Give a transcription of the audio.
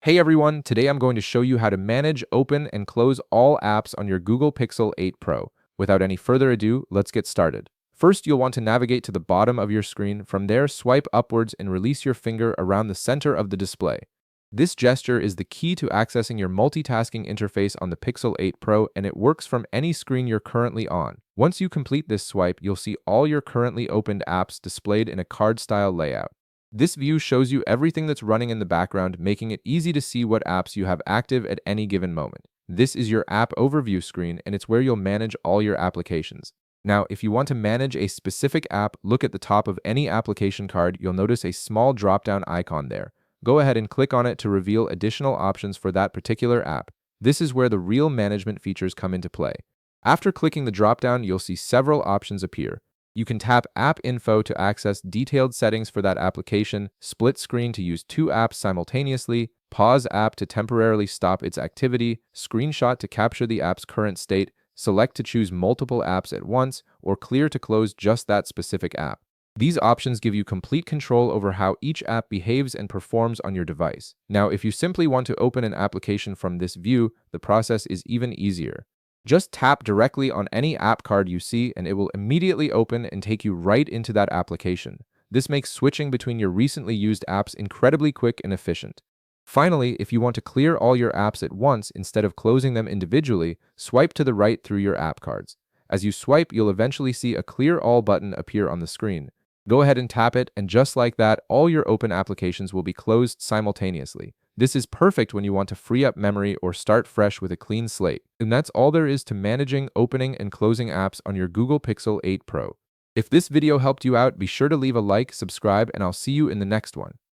Hey everyone, today I'm going to show you how to manage, open, and close all apps on your Google Pixel 8 Pro. Without any further ado, let's get started. First, you'll want to navigate to the bottom of your screen. From there, swipe upwards and release your finger around the center of the display. This gesture is the key to accessing your multitasking interface on the Pixel 8 Pro, and it works from any screen you're currently on. Once you complete this swipe, you'll see all your currently opened apps displayed in a card-style layout. This view shows you everything that's running in the background, making it easy to see what apps you have active at any given moment. This is your app overview screen, and it's where you'll manage all your applications. Now, if you want to manage a specific app, look at the top of any application card. You'll notice a small drop-down icon there. Go ahead and click on it to reveal additional options for that particular app. This is where the real management features come into play. After clicking the drop-down, you'll see several options appear. You can tap App Info to access detailed settings for that application, split screen to use two apps simultaneously, pause app to temporarily stop its activity, screenshot to capture the app's current state, select to choose multiple apps at once, or clear to close just that specific app. These options give you complete control over how each app behaves and performs on your device. Now, if you simply want to open an application from this view, the process is even easier. Just tap directly on any app card you see, and it will immediately open and take you right into that application. This makes switching between your recently used apps incredibly quick and efficient. Finally, if you want to clear all your apps at once instead of closing them individually, swipe to the right through your app cards. As you swipe, you'll eventually see a Clear All button appear on the screen. Go ahead and tap it, and just like that, all your open applications will be closed simultaneously. This is perfect when you want to free up memory or start fresh with a clean slate. And that's all there is to managing, opening, and closing apps on your Google Pixel 8 Pro. If this video helped you out, be sure to leave a like, subscribe, and I'll see you in the next one.